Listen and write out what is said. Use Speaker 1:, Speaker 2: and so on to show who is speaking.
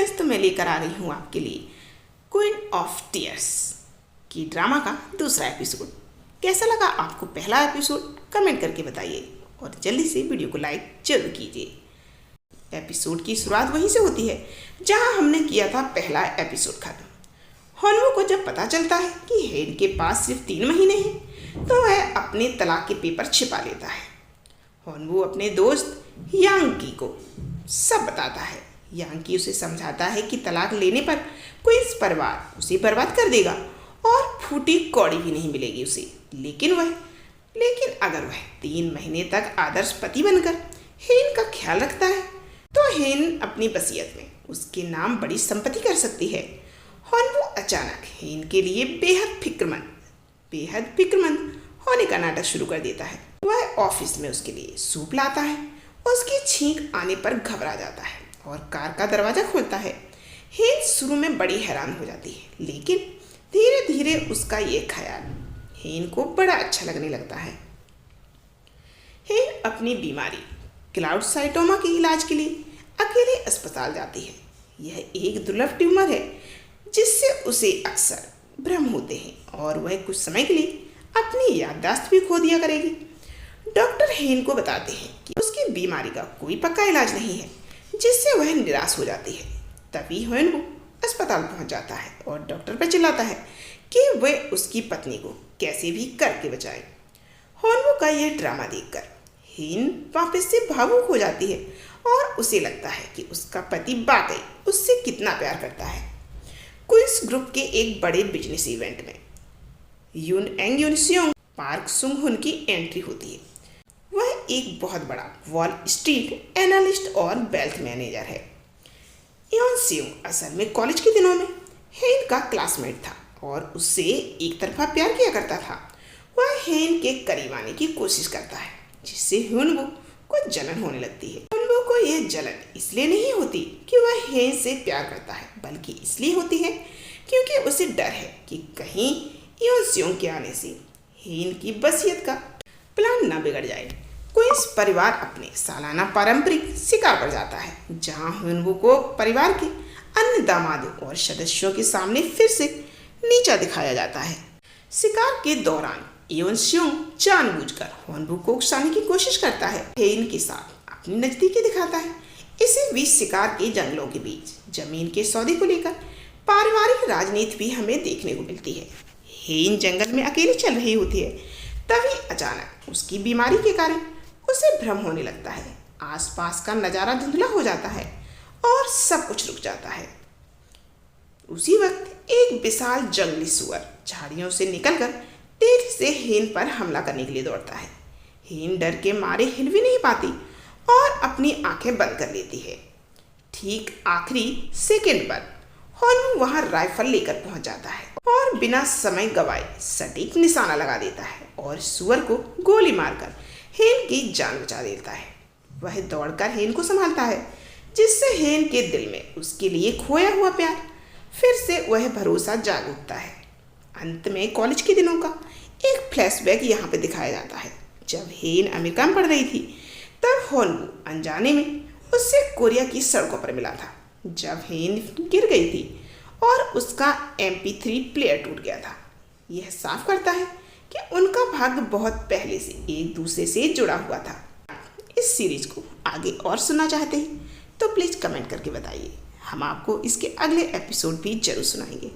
Speaker 1: Friends, तो मैं लेकर आ रही हूँ आपके लिए क्वीन ऑफ टीयर्स की ड्रामा का दूसरा एपिसोड। कैसा लगा आपको पहला एपिसोड कमेंट करके बताइए और जल्दी से वीडियो को लाइक जरूर कीजिए। एपिसोड की शुरुआत वहीं से होती है जहां हमने किया था पहला एपिसोड खत्म। हॉनवू को जब पता चलता है कि हेन के पास सिर्फ 3 महीने हैं तो वह अपने तलाक के पेपर छिपा लेता है। हॉनवू अपने दोस्त यांगी को सब बताता है। यांगी उसे समझाता है कि तलाक लेने पर क्वींस परिवार उसे बर्बाद कर देगा और फूटी कौड़ी भी नहीं मिलेगी उसे। लेकिन अगर वह 3 महीने तक आदर्श पति बनकर हेन का ख्याल रखता है तो हेन अपनी वसीयत में उसके नाम बड़ी संपत्ति कर सकती है। हॉनवू अचानक हेन के लिए बेहद फिक्रमंद होने का नाटक शुरू कर देता है। वह ऑफिस में उसके लिए सूप लाता है। उसकी छींक आने पर घबरा जाता है और कार का दरवाजा खोलता है। हेन शुरू में बड़ी हैरान हो जाती है, लेकिन धीरे धीरे उसका ये ख्याल हेन को बड़ा अच्छा लगने लगता है। हेन अपनी बीमारी क्लाउडसाइटोमा के इलाज के लिए अकेले अस्पताल जाती है। यह एक दुर्लभ ट्यूमर है जिससे उसे अक्सर भ्रम होते हैं और वह कुछ समय के लिए अपनी याददाश्त भी खो दिया करेगी। डॉक्टर हेन को बताते हैं कि उसकी बीमारी का कोई पक्का इलाज नहीं है, जिससे वह निराश हो जाती है। तभी हॉनवू अस्पताल पहुंच जाता है और डॉक्टर पर चिल्लाता है कि वह उसकी पत्नी को कैसे भी करके बचाए। हॉनवू का यह ड्रामा देखकर हेन वापस से भावुक हो जाती है और उसे लगता है कि उसका पति वाकई उससे कितना प्यार करता है। क्वींस ग्रुप के एक बड़े बिजनेस इवेंट में यून पार्क सुंग हुन की एंट्री होती है। वह एक बहुत बड़ा वॉल स्ट्रीट एनालिस्ट और वेल्थ मैनेजर है। योन सियोंग असल में कॉलेज के दिनों में हेन का क्लासमेट था और उससे एक तरफा प्यार किया करता था। वह हेन के करीब आने की कोशिश करता है, जिससे हॉनवू को जलन होने लगती है। हॉनवू को यह जलन इसलिए नहीं होती कि वह हेन से प्यार करता है, बल्कि इसलिए होती है क्योंकि उसे डर है कि कहीं योन सियोंग के आने से हेन की वसीयत का प्लान न बिगड़ जाए। क्वींस परिवार अपने सालाना पारंपरिक शिकार पर जाता है, जहां हॉनवू को परिवार के अन्य दामादों और सदस्यों के सामने फिर से नीचा दिखाया जाता है। शिकार के दौरान योन सियोंग जानबूझकर हॉनवू को उकसाने की कोशिश करता है। हेन के साथ अपनी नजदीकी दिखाता है। इसी बीच शिकार के जंगलों के बीच जमीन के सौदे को लेकर पारिवारिक राजनीति भी हमें देखने को मिलती है। हेन जंगल में अकेली चल रही होती है, तभी अचानक उसकी बीमारी के कारण उसे भ्रम होने लगता है। आसपास का नज़ारा धुंधला हो जाता है और सब कुछ रुक जाता है। उसी वक्त एक विशाल जंगली सुअर झाड़ियों से निकलकर तेजी से हेन पर हमला करने के लिए दौड़ता है। हेन डर के मारे हिल भी नहीं पाती और अपनी आंखें बंद कर लेती है। ठीक आखिरी सेकंड पर हॉनवू वहां राइफल लेकर पहुंच जाता है और बिना समय गवाए सटीक निशाना लगा देता है और सुअर को गोली मारकर हेन की जान बचा देता है। वह दौड़कर हेन को संभालता है, जिससे हेन के दिल में उसके लिए खोया हुआ प्यार फिर से वह भरोसा जाग उठता है। अंत में कॉलेज के दिनों का एक फ्लैशबैक यहाँ पे दिखाया जाता है। जब हेन अमेरिका में पढ़ रही थी, तब हॉनवू अनजाने में उससे कोरिया की सड़कों पर मिला था, जब हेन गिर गई थी और उसका MP3 प्लेयर टूट गया था। यह साफ करता है कि उनका भाग्य बहुत पहले से एक दूसरे से जुड़ा हुआ था। इस सीरीज को आगे और सुनना चाहते हैं तो प्लीज़ कमेंट करके बताइए। हम आपको इसके अगले एपिसोड भी जरूर सुनाएंगे।